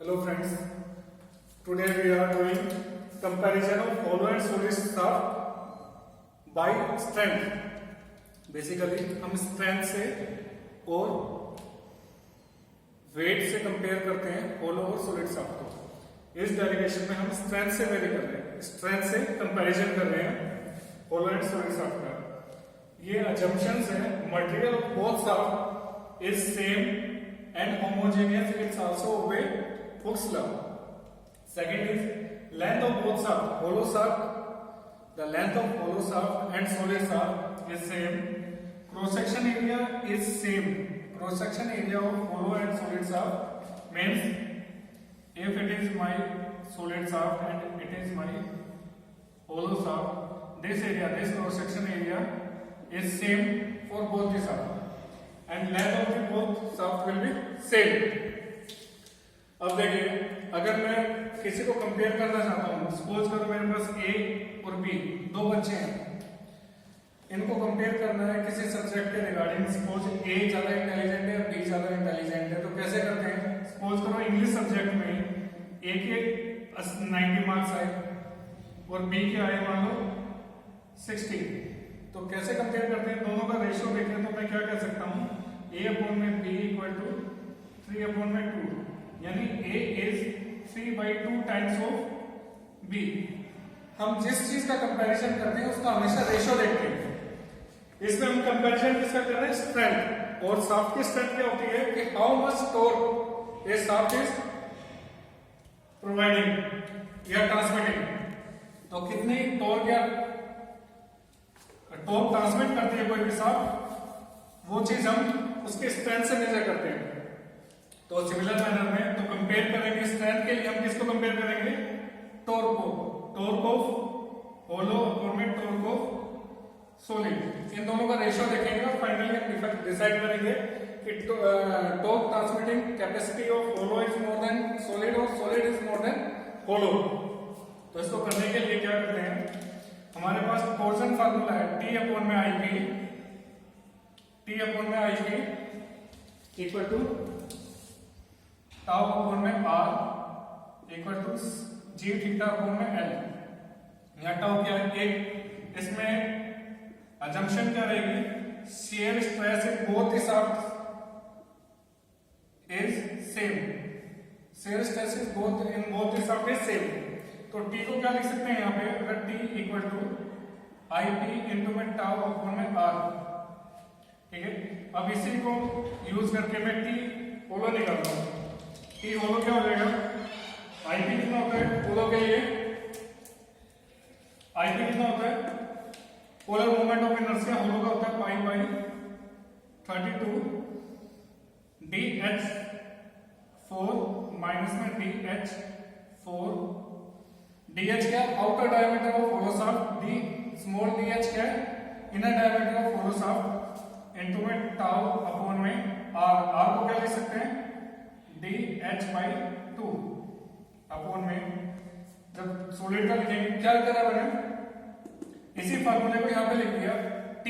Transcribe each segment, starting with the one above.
Hello friends, today we are doing comparison of hollow and solid shaft by strength. Basically हम strength से और weight से compare करते हैं hollow और solid shaft को। इस derivation में हम strength से vary कर रहे हैं, strength से comparison कर रहे हैं hollow and solid shaft का। ये assumptions है material of both shaft is same and homogeneous. It's also obey Hooke's law. Second is length of both shaft, hollow shaft, the length of hollow shaft and solid shaft is same. Cross section area is same. Cross section area of hollow and solid shaft means if it is my solid shaft and it is my hollow shaft, this area, this cross section area is same for both the shaft and length of the both shaft will be same. अब देखिए, अगर मैं किसी को compare करना चाहता हूँ, suppose करो मेरे पास ए और बी दो बच्चे हैं, इनको कंपेयर करना है किसी सब्जेक्ट के रिगार्डिंग। सपोज ए ज्यादा इंटेलिजेंट है और बी ज्यादा इंटेलिजेंट है, तो कैसे करते हैं? सपोज करो इंग्लिश सब्जेक्ट में ए के 90 मार्क्स आए और बी के आए मान लो 60, तो कैसे कंपेयर करते हैं? दोनों का रेशियो देखें तो मैं क्या कह सकता हूँ, ए अपॉन में बी इक्वल टू 3 अपॉन में 2, यानी a is 3/2 times of b। हम जिस चीज का कंपैरिजन करते हैं उसका हमेशा रेशियो देखते हैं। इसमें हम कंपैरिजन किसका कर रहे हैं? स्ट्रेंथ। और शाफ्ट की स्ट्रेंथ क्या होती है कि how much torque A shaft is providing या ट्रांसमिटिंग। तो कितनी टॉर्क या टॉर्क ट्रांसमिट करती है कोई भी शाफ्ट, वो चीज हम उसके स्ट्रेंथ से मेजर करते हैं। तो सिमिलर मैनर में तो कंपेयर करेंगे स्ट्रेंथ के लिए हम किसको कंपेयर करेंगे? टॉर्क को। टॉर्क ऑफ होलो और में टॉर्क ऑफ सॉलिड, इन दोनों का रेशियो देखेंगे और फाइनली हम डिसाइड करेंगे कि torque transmitting capacity of hollow is more than solid और solid is more than hollow. तो इसको करने के लिए क्या करते हैं, हमारे पास टॉर्जन फार्मूला है T अपॉन में IP, T अपॉन में IP equal to tau upon में R equal to G theta upon में L। यहाँ टाउ क्या है? एक। इसमें अजम्पशन क्या रहेगी? Shear stress in both the shaft is same. Shear stress in both the shaft is same. तो T को क्या लिख सकते हैं यहाँ पे? अगर T equal to IP into में टाउ अपॉन में R, ठीक है। अब इसी को यूज करके मैं T होलो निकालता हूँ। T होलो क्या हो जाएगा? IP कितना होता है होलो के लिए? IP कितना होता है? पोलर मोमेंट ऑफ इनर्शिया होलो का होता है पाई बाई 32 DH4 माइनस में DH4। DH क्या? Outer diameter of hollow shaft. D small DH क्या है? Inner diameter of hollow shaft into में टाउ अपॉन में R। R को क्या लिख सकते हैं? DH/2 अपॉन में, जब सॉलिड का लिखेंगे क्या करा मैंने? इसी फार्मूले को यहाँ पे लिख दिया T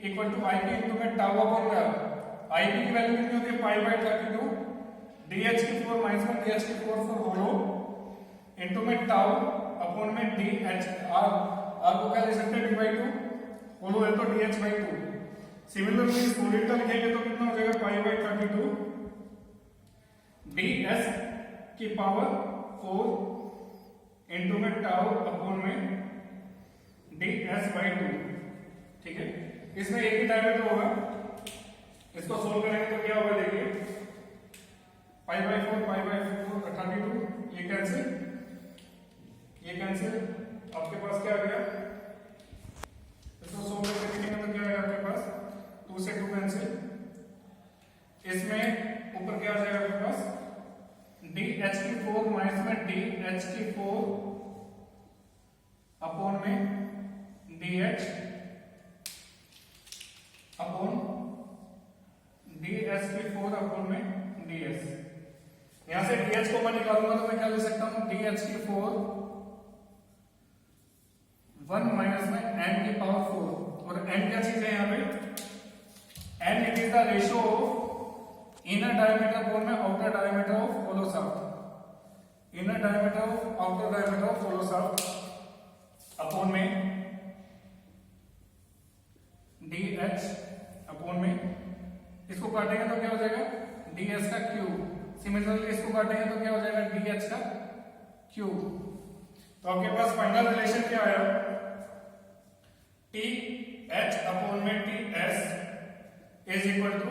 equal to IP into में टाउ अपॉन में R। IP की वैल्यू कितनी होती है? पाई/32 DH4 माइनस में DH4 फॉर होलो इंटू में टाउ अपॉन में DH। R को क्या लिख सकते हैं? D/2, होलो है तो DH/2। सिमिलरली सॉलिड का लिखेंगे तो कितना हो जाएगा? पाई/32 ds की पावर 4 इंटू में टाउ अपॉन में ds/2, ठीक है। इसमें एक ही डायमीटर होगा, इसको सोल्व करेंगे तो क्या होगा? देखिए पाई/4 32, ये कैंसिल, आपके पास क्या आ गया? इसको सोल्व करके देखेंगे तो क्या आएगा आपके पास? 2 से 2 कैंसिल। इसमें ऊपर क्या आ जाएगा आपके पास? DH4 माइनस में DH4 अपॉन में DH अपॉन DH4 अपॉन में DS। यहां से DH को मैं निकालूंगा तो मैं क्या ले सकता हूं? DH4 1 माइनस में n की पावर 4। और n क्या चीज है यहाँ पे? n it is the ratio of inner diameter upon में outer diameter of hollow shaft, inner diameter of outer diameter of hollow shaft upon में DH अपॉन में, इसको काटेंगे तो क्या हो जाएगा DS का क्यूब। सिमिलरली इसको काटेंगे तो क्या हो जाएगा DH का क्यूब। तो आपके पास फाइनल रिलेशन क्या आया, TH अपॉन में TS is equal to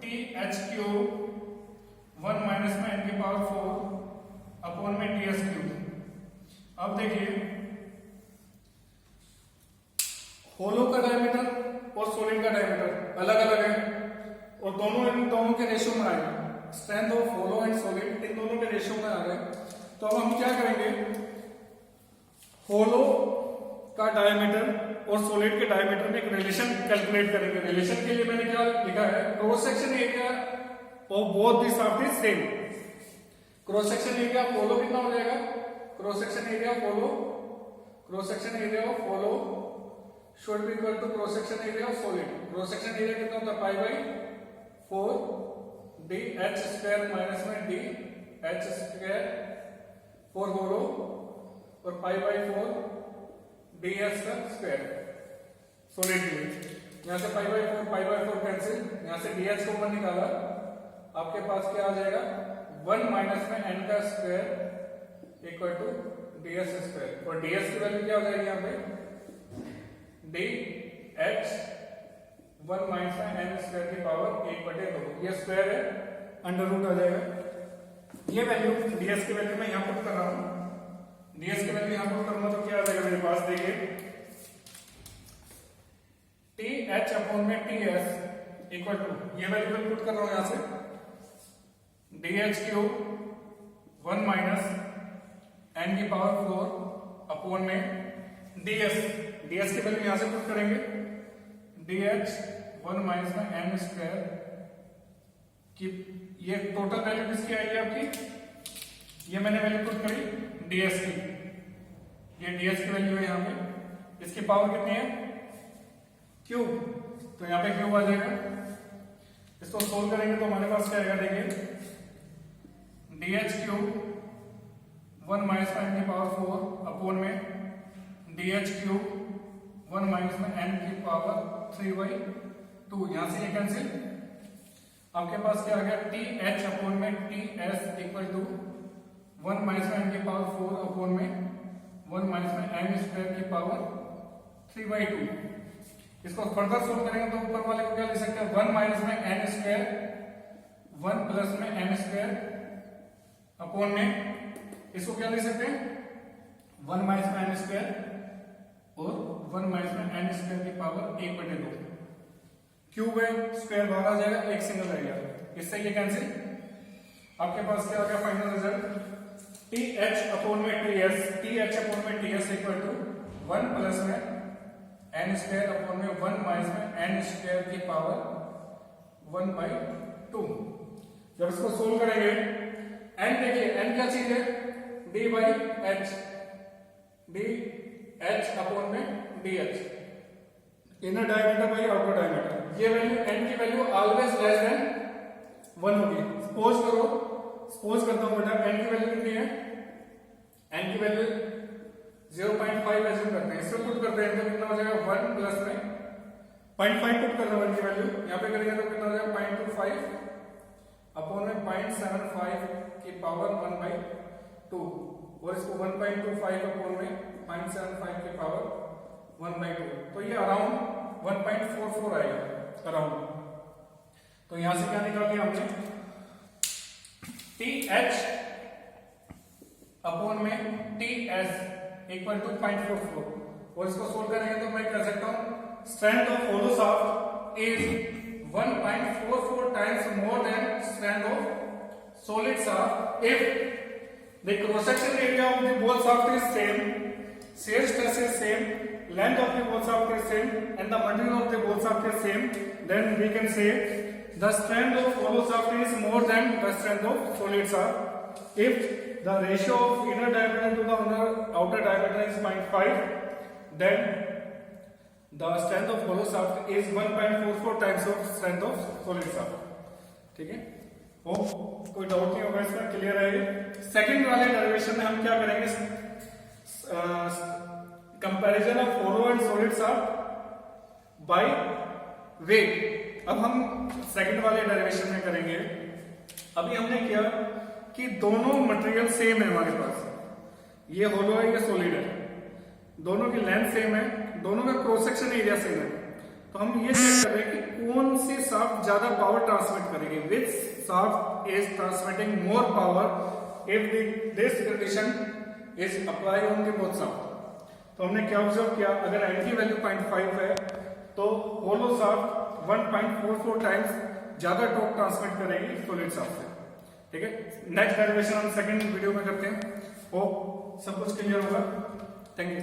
TH cube 1 minus में n की पावर 4 अपॉन में DS क्यूब। अब देखिए होलो का डायमीटर और सोलिड का डायमीटर अलग अलग है और दोनों इन दोनों के रेशियो में आएगा, strength of hollow and solid इन दोनों के रेशियो में आ गए। तो अब हम क्या करेंगे, होलो का डायमीटर और सॉलिड के डायमीटर में एक रिलेशन कैलकुलेट करेंगे। रिलेशन के लिए मैंने क्या लिखा है, cross section area of both the shaft is same. Cross section area of hollow कितना हो जाएगा, cross section area of hollow, cross section area of hollow should be equal to cross section area of solid. Cross section area कितना होता है pi by 4 DH square minus में DH square for hollow और pi by 4 DS का square solid के लिए। यहां से पाई बाई 4 कैंसिल, यहां से DH को 1 निकाला, आपके पास क्या आ जाएगा 1 माइनस में n का square equal to DS square. और DS की वैल्यू क्या हो जाएगी यहाँ पे DH 1 माइनस में n स्क्वायर की पावर 1/2, ये स्क्वायर है, अंडर रूट आ जाएगा। ये वैल्यू DS की वैल्यू मैं यहाँ पुट कर रहा हूं, DS की वैल्यू यहां पुट करूंगा तो क्या आ जाएगा मेरे पास, देखिए TH अपॉन में TS इक्वल टू, ये वैल्यू मैं पुट कर रहा हूं यहां से DH क्यूब 1 माइनस n की पावर 4 अपॉन में DS की वैल्यू यहां से पुट करेंगे DH 1 माइनस में n स्क्वायर की, ये टोटल वैल्यू किसकी आएगी आपकी, ये मैंने वैल्यू पुट करी DS की, ये DS की वैल्यू है यहाँ पे, इसकी पावर कितनी है क्यूब, तो यहाँ पे क्यूब आ जाएगा। इसको सोल्व करेंगे तो हमारे पास क्या आएगा, देखिए DH क्यूब 1 माइनस में n की पावर 4 अपॉन में DH क्यूब 1 माइनस में n की पावर 3/2, यहां से ये कैंसिल, आपके पास क्या आ गया TH अपॉन में TS इक्वल टू 1 माइनस में n की पावर 4 अपॉन में 1 माइनस में n स्क्वायर की पावर 3/2। इसको फर्दर सोल्व करेंगे तो ऊपर वाले को क्या लिख सकते हैं 1 माइनस में n स्क्वायर 1 प्लस में n स्क्वायर अपॉन में, इसको क्या लिख सकते हैं 1 माइनस में n स्क्वायर और 1 माइनस में n स्क्वायर की पावर 1/2। क्यूब है, स्क्वायर बाहर आ जाएगा, एक सिंगल रहेगा, इससे ये कैंसिल। आपके पास क्या आ गया फाइनल रिजल्ट, TH अपॉन में TS इक्वल टू 1 प्लस में n स्क्वायर अपॉन में 1 माइनस में n स्क्वायर की पावर 1/2। जब इसको सोल्व करेंगे, n देखिए n क्या चीज है D/H, DH अपॉन में DH, inner diameter by outer diameter. ये वैल्यू n की वैल्यू ऑलवेज लेस देन 1 होगी। सपोज करता हूं बेटा n की वैल्यू कितनी है, n की वैल्यू 0.5 एज्यूम करते हैं, इसको पुट करते हैं तो कितना हो जाएगा 1 प्लस में 0.5 पुट कर रहा हूं n की वैल्यू, यहां पे करेंगे तो कितना हो जाएगा 0.25 अपॉन में 0.75 की पावर 1/2, और इसको 1.25 अपॉन में 0.75 की पावर 1/2, तो ये अराउंड 1.44 आएगा अराउंड। तो यहां से क्या निकाल लिया हमने TH अपॉन में TS इक्वल टू 0.44, और इसको सोल्व करेंगे तो मैं कह सकता हूं strength of hollow shaft is 1.44 times more than strength of solid shaft if the cross section area of the both shaft is same, shear stress is same, length of the both shaft is same, and the material of the both shaft is same, then we can say the strength of hollow shaft is more than the strength of solid shaft. If the ratio of inner diameter to the outer diameter is 0.5, then the strength of hollow shaft is 1.44 times of strength of solid shaft. ठीक है। हो कोई doubt नहीं होगा इसमें, clear है ये। Second वाले डेरिवेशन में हम क्या करेंगे, comparison of hollow and solids are by weight. अब हम सेकंड वाले डेरिवेशन में करेंगे। अभी हमने किया कि दोनों मटेरियल सेम है हमारे पास, ये होलो है ये सॉलिड है, दोनों की लेंथ सेम है, दोनों का क्रॉस सेक्शन एरिया सेम है। तो हम ये चेक कर रहे हैं कि कौन सी शाफ्ट ज्यादा पावर ट्रांसमिट करेगी, which shaft is transmitting more power if this condition is apply on the both shaft. तो हमने क्या ऑब्जर्व किया, अगर एंटी वैल्यू 0.5 है तो होलो शाफ्ट 1.44 टाइम्स ज्यादा टॉर्क ट्रांसमिट करेगी सॉलिड शाफ्ट से। ठीक है, नेक्स्ट डेरिवेशन हम सेकंड वीडियो में करते हैं। होप सब कुछ क्लियर होगा। Thank you.